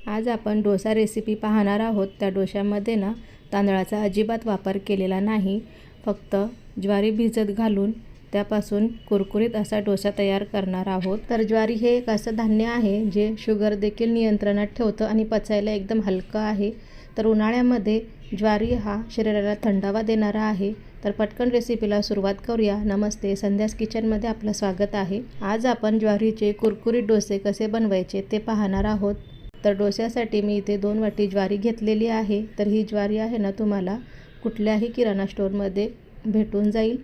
आज आपण डोसा रेसिपी पाहणार आहोत। त्या डोशामध्ये ना तांदळाचा अजिबात वापर केलेला नाही, फक्त ज्वारी भिजत घालून त्यापासून कुरकुरीत असा डोसा तयार करणार आहोत। तर ज्वारी हे एक असं धान्य आहे जे शुगर देखील नियंत्रणात ठेवतं आणि पचायला एकदम हलकं आहे। तर उन्हाळ्यामध्ये ज्वारी हा शरीराला थंडावा देणारा आहे। तर पटकन रेसिपीला सुरुवात करूया। नमस्ते, संध्यास किचनमध्ये आपलं स्वागत आहे। आज आपण ज्वारीचे कुरकुरीत डोसे कसे बनवायचे ते पाहणार आहोत। तर डोस्यासाठी मी इथे 2 वाटी ज्वारी घेतलेली आहे। तर ही ज्वारी आहे ना तुम्हाला कुठल्याही किराणा स्टोअरमध्ये भेटून जाईल।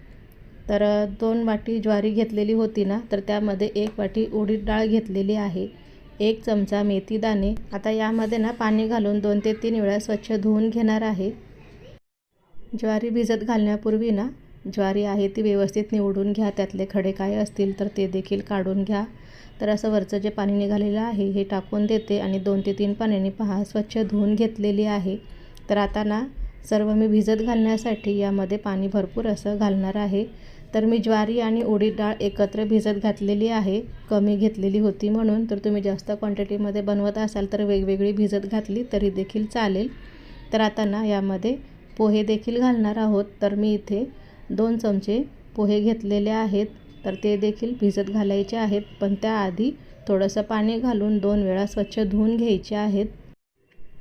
तर 2 वाटी ज्वारी घेतलेली होती ना, तर त्यामध्ये 1 वाटी उडीद डाळ घेतलेली आहे, 1 चमचा मेथी दाणे। आता यामध्ये ना पाणी घालून 2 ते 3 वेळा स्वच्छ धुवून घेणार आहे। ज्वारी भिजत घालण्यापूर्वी ना ज्वारी आहे ती व्यवस्थित निवडून घ्या, त्यातले खडे काय असतील तर ते देखील काढून घ्या। तर असं वरचं जे पाणी निघालेलं आहे हे टाकून देते आणि 2 ते 3 पाण्याने पहा स्वच्छ धुवून घेतलेली आहे। तर आता ना सर्व मी भिजत घालण्यासाठी यामध्ये पाणी भरपूर असं घालणार आहे। तर मी ज्वारी आणि उडीद डाळ एकत्र भिजत घातलेली आहे, कमी घेतलेली होती म्हणून। तर तुम्ही जास्त क्वांटिटीमध्ये बनवत असाल तर वेगवेगळी भिजत घातली तरी देखील चालेल। तर आता ना यामध्ये पोहे देखील घालणार आहोत। तर मी इथे 2 चमचे पोहे घेतलेले आहेत, तर ते देखील भिजत घालायचे आहेत, पण त्याआधी थोडंसं पाणी घालून 2 वेळा स्वच्छ धुवून घ्यायचे आहेत।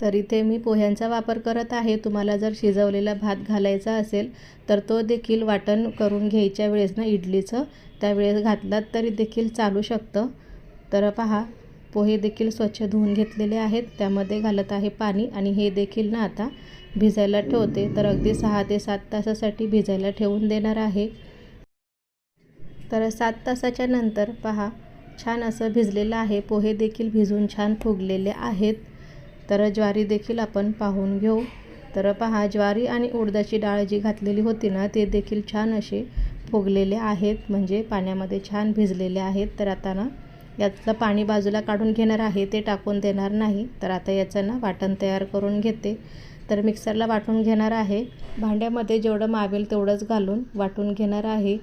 तर इथे मी पोह्यांचा वापर करत आहे। तुम्हाला जर शिजवलेला भात घालायचा असेल तर तो देखील वाटण करून घ्यायच्या वेळेस ना इडलीचं त्यावेळेस घातलात तरी देखील चालू शकतं। तर पहा पोहे देखील स्वच्छ धुवून घेतलेले आहेत, त्यामध्ये घालत आहे पाणी आणि हे देखील ना आता भिजायला ठेवते। तर अगदी 6 ते 7 तासासाठी भिजायला ठेवून देणार आहे। तर 7 तासाच्या नंतर पहा छान असं भिजलेलं आहे, पोहे देखील भिजून छान फुगलेले आहेत। तर ज्वारी देखील आपण पाहून घेऊ। तर पहा ज्वारी आणि उडदाची डाळ जी घातलेली होती ना ते देखील छान असे फुगलेले आहेत, म्हणजे पाण्यामध्ये छान भिजलेले आहेत। तर आता ना यातलं पाणी बाजूला काढून घेणार आहे, ते टाकून देणार नाही। तर आता याचं ना वाटण तयार करून घेते। तर मिक्सरला वाटून घेणार आहे, भांड्यामध्ये जेवढं मावेल तेवढंच घालून वाटून घेणार आहे।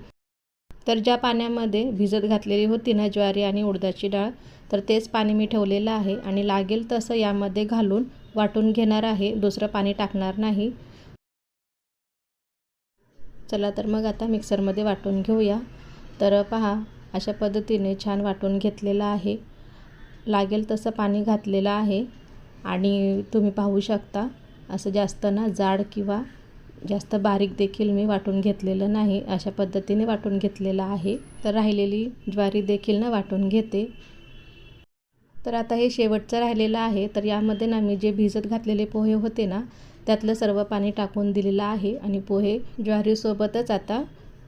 तर ज्या पाण्यामध्ये भिजत घातलेली होती ना ज्वारी आणि उडदाची डाळ, तर तेच पाणी मी ठेवलेलं आहे आणि लागेल तसं यामध्ये घालून वाटून घेणार आहे, दुसरं पाणी टाकणार नाही। चला तर मग आता मिक्सरमध्ये वाटून घेऊया। तर पहा अशा पद्धतीने छान वाटून घेतलेलं आहे, लागेल तसं पाणी घातलेलं आहे आणि तुम्ही पाहू शकता असं जास्त ना जाड किंवा जास्त बारीक देखील मी वाटून घेतलेलं नाही, अशा पद्धतीने वाटून घेतलेलं आहे। तर राहिलेली ज्वारी देखील ना वाटून घेते। तर आता हे शेवटचं राहिलेलं आहे। तर यामध्ये ना मी जे भिजत घातलेले पोहे होते ना त्यातलं सर्व पाणी टाकून दिलेलं आहे आणि पोहे ज्वारीसोबतच आता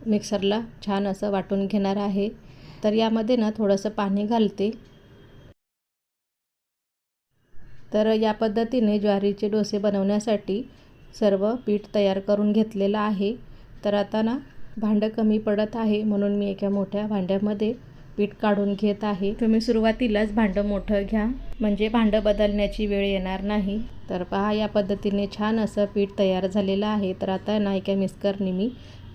मिक्सरला छान असं वाटून घेणार आहे। तर यामध्ये ना थोडंसं पाणी घालते। तर या पद्धतीने ज्वारीचे डोसे बनवण्यासाठी सर्व पीठ तयार करून घेतलेलं आहे। तर आता ना भांडं कमी पडत आहे म्हणून मी एका मोठ्या भांड्यामध्ये पीठ काढून घेत आहे। तुम्ही सुरुवातीलाच भांडं मोठं घ्या, म्हणजे भांडं बदलण्याची वेळ येणार नाही। तर पहा या पद्धतीने छान असं पीठ तयार झालेलं आहे। तर आता ना एका मिक्सरने मी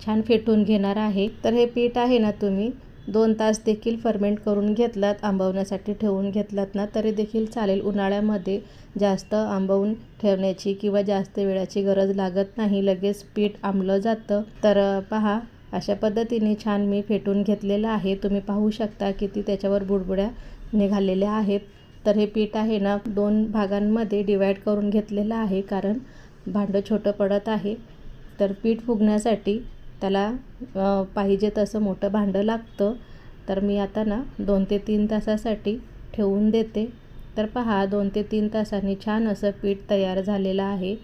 छान फेटून घेणार आहे। तर हे पीठ आहे ना तुम्ही 2 तास देखील फर्मेंट करून घेतलात, आंबवण्यासाठी ठेवून घेतलात ना तरी देखील चालेल। उन्हाळ्यामध्ये जास्त आंबवून ठेवण्याची किंवा जास्त वेळाची गरज लागत नाही, लगेच पीठ आंबलं जातं। तर पहा अशा पद्धतीने छान मी फेटून घेतलेलं आहे। तुम्ही पाहू शकता किती त्याच्यावर बुडबुड्या निघालेल्या आहेत। तर हे पीठ आहे ना 2 भागांमध्ये डिवाईड करून घेतलेलं आहे, कारण भांडं छोटं पडत आहे। तर पीठ फुगण्यासाठी त्याला पाहिजे तसं मोठं भांडं लागतं। तर मी आता ना 2 ते 3 तासासाठी ठेवून देते। तर पहा 2 ते 3 तासांनी छान असं पीठ तयार झालेलं आहे।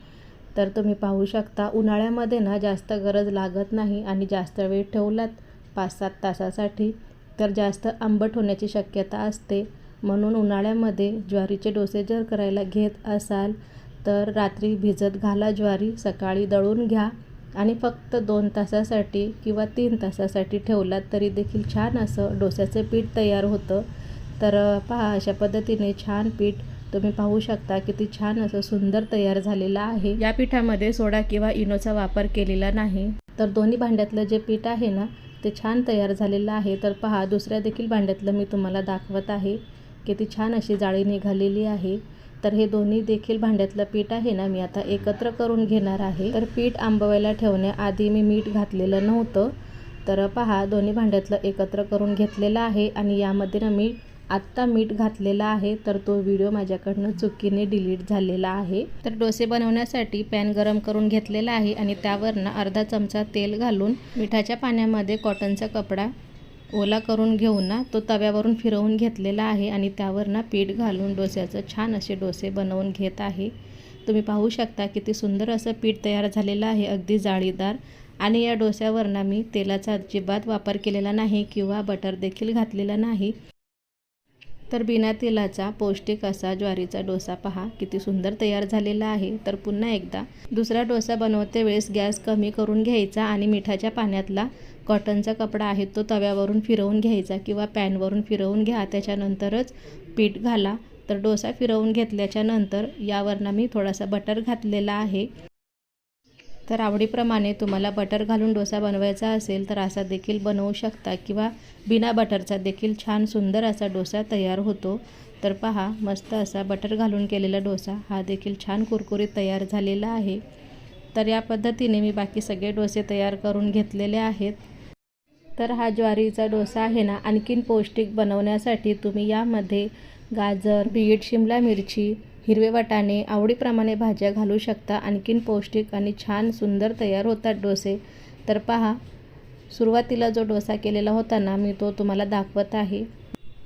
तर तुम्ही पाहू शकता उन्हाळ्यामध्ये ना जास्त गरज लागत नाही आणि जास्त वेळ ठेवलात 5-7 तासासाठी तर जास्त आंबट होण्याची शक्यता असते। म्हणून उन्हाळ्यामध्ये ज्वारीचे डोसे जर करायला घेत असाल तर रात्री भिजत घाला ज्वारी, सकाळी दळून घ्या आणि फक्त 2 तासासाठी किंवा 3 तासासाठी ठेवलात तरी देखील छान असं डोस्याचं पीठ तयार होतं। तर पहा अशा पद्धतीने छान पीठ तुम्ही पाहू शकता किती छान असं सुंदर तयार झालेलं आहे। या पिठामध्ये सोडा किंवा इनोचा वापर केलेला नाही। तर दोन्ही भांड्यातलं जे पीठ आहे ना ते छान तयार झालेलं आहे। तर पहा दुसऱ्या देखील भांड्यातलं मी तुम्हाला दाखवत आहे, किती छान अशी जाळी निघालेली आहे। तर हे दोन्ही देखील भांड्यातलं पीठ आहे ना मी आता एकत्र करून घेणार आहे। तर पीठ आंबवायला ठेवण्याआधी मी मीठ घातलेलं नव्हतं। तर पहा दोन्ही भांड्यातलं एकत्र करून घेतलेलं आहे आणि यामध्ये ना मी आत्ता मीठ घातलेला आहे, तर तो व्हिडिओ माझ्याकडनं चुकीने डिलीट झालेला आहे। तर डोसे बनवण्यासाठी पॅन गरम करून घेतलेला आहे आणि त्यावर ना अर्धा चमचा तेल घालून मिठाच्या पाण्यामध्ये कॉटनचा कपडा ओला करून घेऊन ना तो तव्यावरून फिरवून घेतलेला आहे आणि त्यावर ना पीठ घालून डोस्याचं छान असे डोसे बनवून घेत आहे। तुम्ही पाहू शकता किती सुंदर असं पीठ तयार झालेलं आहे, अगदी जाळीदार। आणि या डोस्यावर ना मी तेलाचा अजिबात वापर केलेला नाही किंवा बटर देखील घातलेला नाही। तर बिना तेलाचा पौष्टिक असा ज्वारीचा डोसा पहा किती सुंदर तयार झालेला आहे। तर पुन्हा एकदा दुसरा डोसा बनवते वेळेस गॅस कमी करून घ्यायचा आणि मिठाच्या पाण्यातला कॉटनचा कपडा आहे तो तव्यावरून फिरवून घ्यायचा किंवा पॅनवरून फिरवून घ्या, त्याच्यानंतरच पीठ घाला। तर डोसा फिरवून घेतल्याच्या नंतर यावर मी थोडासा बटर घातलेला आहे। तर आवडीप्रमाणे तुम्हाला बटर घालून डोसा बनवायचा असेल तर असा देखील बनवू शकता किंवा बिना बटरचा देखील छान सुंदर असा डोसा तयार होतो। तर पहा मस्त असा बटर घालून केलेला डोसा हा देखील छान कुरकुरीत तयार झालेला आहे। तर या पद्धतीने मी बाकी सगळे डोसे तयार करून घेतलेले आहेत। तर हा ज्वारीचा डोसा आहे ना आणखीन पौष्टिक बनवण्यासाठी तुम्ही यामध्ये गाजर, बीट, शिमला मिरची, हिरवे वाटाणे आवडीप्रमाणे भाज्या घालू शकता। आणखीन पौष्टिक आणि छान सुंदर तयार होतात डोसे। तर पहा सुरुवातीला जो डोसा केलेला होता ना मी तो तुम्हाला दाखवत आहे।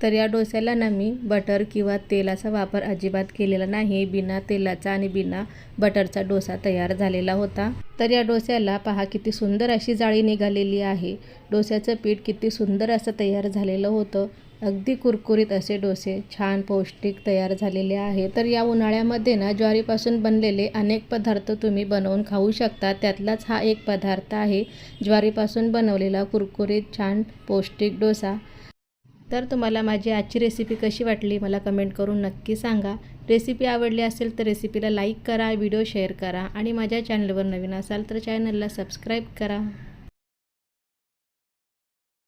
तर या डोस्याला ना मी बटर किंवा तेलाचा वापर अजिबात केलेला नाही, बिना तेलाचा आणि बिना बटरचा डोसा तयार झालेला होता। तर या डोस्याला पहा किती सुंदर अशी जाळी निघालेली आहे। डोस्याचं पीठ किती सुंदर असं तयार झालेलं होतं, अगदी कुरकुरीत असे डोसे छान पौष्टिक तयार झालेले आहे। तर या उन्हाळ्यामध्ये ना ज्वारीपासून बनलेले अनेक पदार्थ तुम्ही बनवून खाऊ शकता, त्यातलाच हा एक पदार्थ आहे ज्वारीपासून बनवलेला कुरकुरीत छान पौष्टिक डोसा। तर तुम्हाला माझी आजची रेसिपी कशी वाटली मला कमेंट करून नक्की सांगा। रेसिपी आवडली असेल तर रेसिपीला लाईक करा, व्हिडिओ शेअर करा आणि माझ्या चॅनलवर नवीन असाल तर चॅनलला सबस्क्राईब करा।